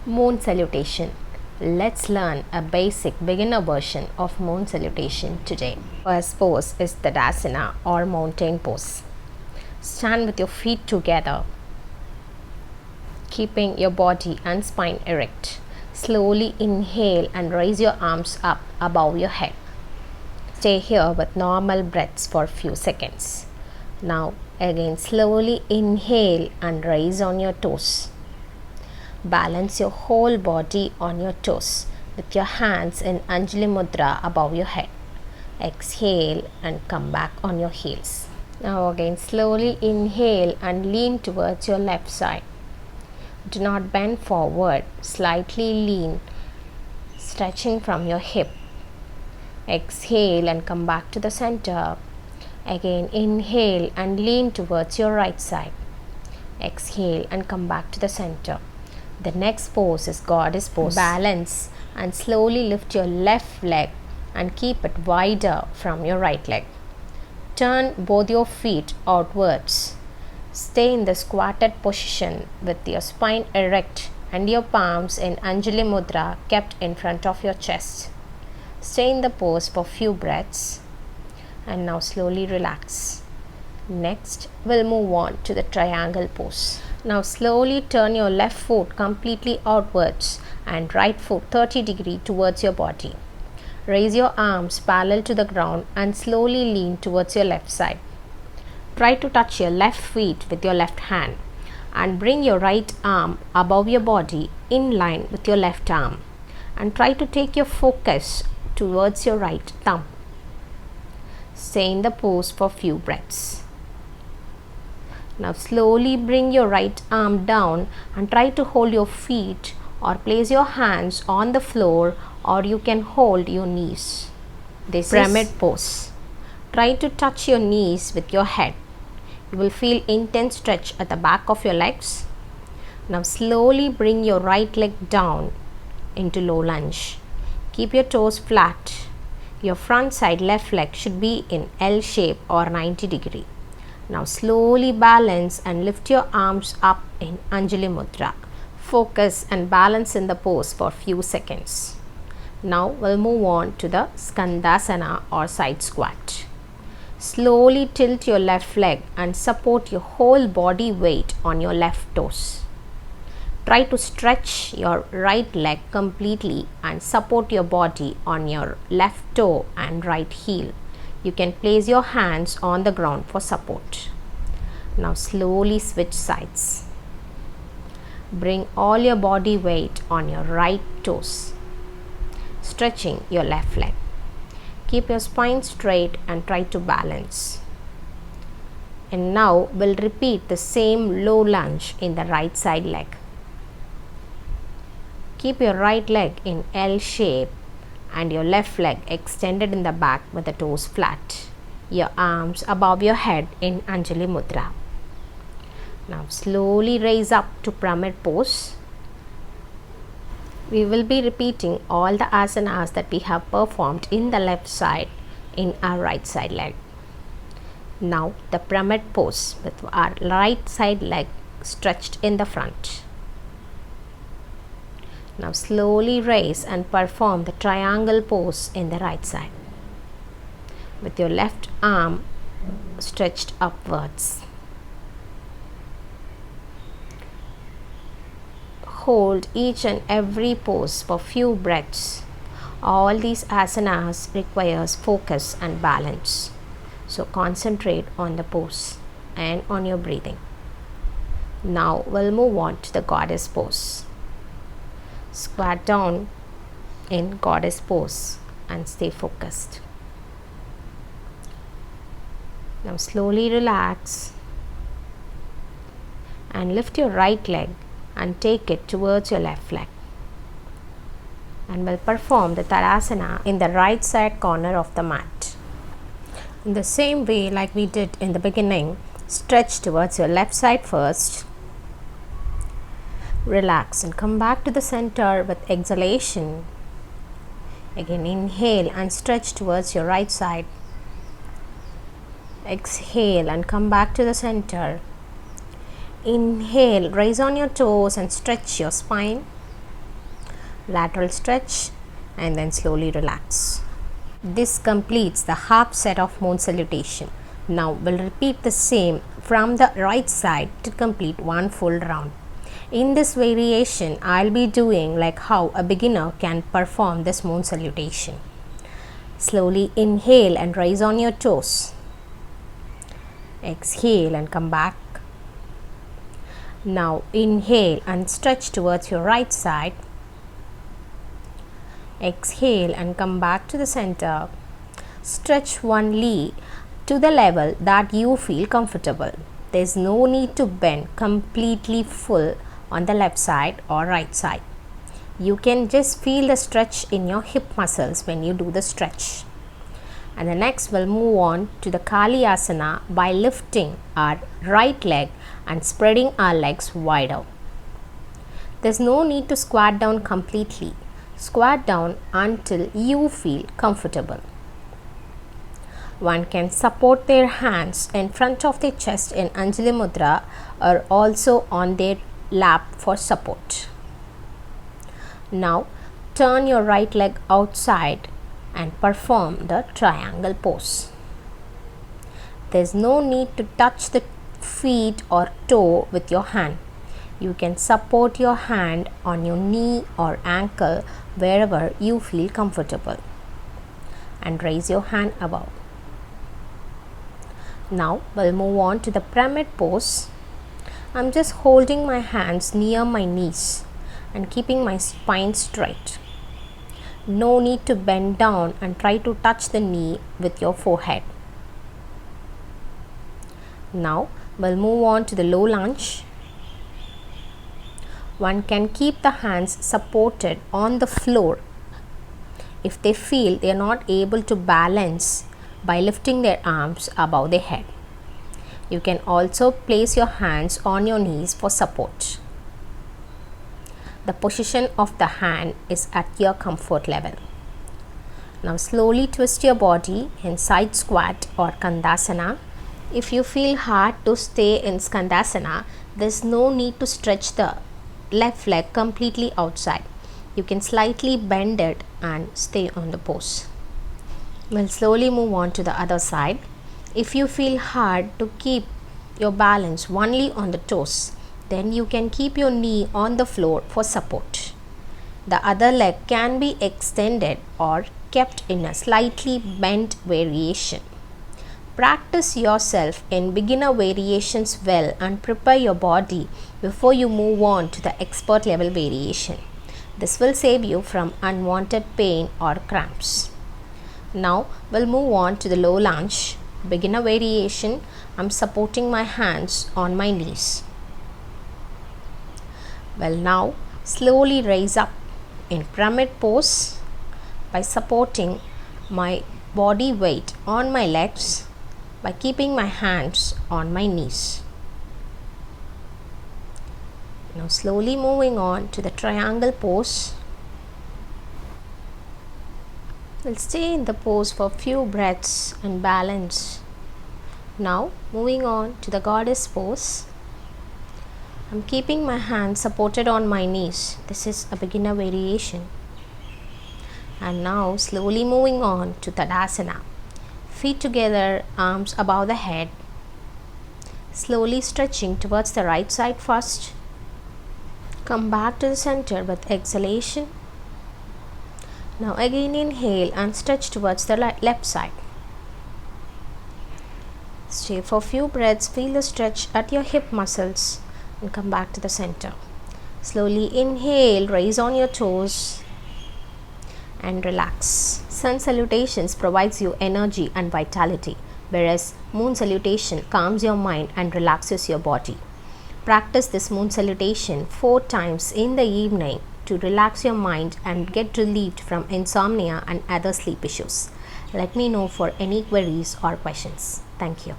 Moon Salutation. Let's learn a basic beginner version of Moon Salutation today. First pose is the Tadasana or mountain pose. Stand with your feet together, keeping your body and spine erect. Slowly inhale and raise your arms up above your head. Stay here with normal breaths for a few seconds. Now again slowly inhale and raise on your toes. Balance your whole body on your toes with your hands in Anjali Mudra above your head. Exhale and come back on your heels. Now again slowly inhale and lean towards your left side. Do not bend forward, slightly lean, stretching from your hip. Exhale and come back to the center. Again inhale and lean towards your right side. Exhale and come back to the center. The next pose is Goddess pose. Balance and slowly lift your left leg and keep it wider from your right leg. Turn both your feet outwards. Stay in the squatted position with your spine erect and your palms in Anjali Mudra kept in front of your chest. Stay in the pose for few breaths and now slowly relax. Next, we'll move on to the triangle pose. Now slowly turn your left foot completely outwards and right foot 30 degrees towards your body. Raise your arms parallel to the ground and slowly lean towards your left side. Try to touch your left feet with your left hand and bring your right arm above your body in line with your left arm and try to take your focus towards your right thumb. Stay in the pose for few breaths. Now slowly bring your right arm down and try to hold your feet or place your hands on the floor, or you can hold your knees. This pyramid pose. Try to touch your knees with your head. You will feel intense stretch at the back of your legs. Now slowly bring your right leg down into low lunge. Keep your toes flat. Your front side left leg should be in L shape or 90 degree. Now slowly balance and lift your arms up in Anjali Mudra. Focus and balance in the pose for few seconds. Now we'll move on to the Skandasana or side squat. Slowly tilt your left leg and support your whole body weight on your left toes. Try to stretch your right leg completely and support your body on your left toe and right heel. You can place your hands on the ground for support. Now slowly switch sides. Bring all your body weight on your right toes, stretching your left leg. Keep your spine straight and try to balance. And now we'll repeat the same low lunge in the right side leg. Keep your right leg in L shape and your left leg extended in the back with the toes flat. Your arms above your head in Anjali Mudra. Now slowly raise up to pyramid pose. We will be repeating all the asanas that we have performed in the left side in our right side leg. Now the pyramid pose with our right side leg stretched in the front. Now slowly raise and perform the triangle pose in the right side with your left arm stretched upwards. Hold each and every pose for few breaths. All these asanas requires focus and balance. So concentrate on the pose and on your breathing. Now we'll move on to the Goddess pose. Squat down in Goddess pose and stay focused. Now slowly relax and lift your right leg and take it towards your left leg. And we'll perform the Tadasana in the right side corner of the mat. In the same way like we did in the beginning, stretch towards your left side first. Relax and come back to the center with exhalation. Again inhale and stretch towards your right side. Exhale and come back to the center. Inhale, raise on your toes and stretch your spine. lateral stretch, and then slowly relax. This completes the half set of Moon Salutation. Now we'll repeat the same from the right side to complete one full round. In this variation, I'll be doing like how a beginner can perform this Moon Salutation. Slowly inhale and rise on your toes. Exhale and come back. Now inhale and stretch towards your right side. Exhale and come back to the center. Stretch one leg to the level that you feel comfortable. There's no need to bend completely full on the left side or right side. You can just feel the stretch in your hip muscles when you do the stretch. And the next we'll move on to the Kali Asana by lifting our right leg and spreading our legs wider. There's no need to squat down completely. Squat down until you feel comfortable. One can support their hands in front of their chest in Anjali Mudra or also on their lap for support. Now turn your right leg outside and perform the triangle pose. There's no need to touch the feet or toe with your hand. You can support your hand on your knee or ankle wherever you feel comfortable and raise your hand above. Now we'll move on to the pyramid pose. I'm just holding my hands near my knees and keeping my spine straight. No need to bend down and try to touch the knee with your forehead. Now we'll move on to the low lunge. One can keep the hands supported on the floor if they feel they are not able to balance by lifting their arms above their head. You can also place your hands on your knees for support. The position of the hand is at your comfort level. Now slowly twist your body in side squat or Skandasana. If you feel hard to stay in Skandasana, there's no need to stretch the left leg completely outside. You can slightly bend it and stay on the pose. We'll slowly move on to the other side. If you feel hard to keep your balance only on the toes, then you can keep your knee on the floor for support. The other leg can be extended or kept in a slightly bent variation. Practice yourself in beginner variations well and prepare your body before you move on to the expert level variation. This will save you from unwanted pain or cramps. Now we'll move on to the low lunge. Beginner variation. I'm supporting my hands on my knees. Well, now slowly raise up in pyramid pose by supporting my body weight on my legs by keeping my hands on my knees. Now slowly moving on to the triangle pose. We'll stay in the pose for a few breaths and balance. Now moving on to the goddess pose. I'm keeping my hands supported on my knees. This is a beginner variation. And now slowly moving on to Tadasana. Feet together, arms above the head. Slowly stretching towards the right side first. Come back to the center with exhalation. Now again inhale and stretch towards the left side. Stay for a few breaths, feel the stretch at your hip muscles and come back to the center. Slowly inhale, raise on your toes and relax. Sun salutations provides you energy and vitality, whereas Moon salutation calms your mind and relaxes your body. Practice this Moon salutation 4 times in the evening to relax your mind and get relieved from insomnia and other sleep issues. Let me know for any queries or questions. Thank you.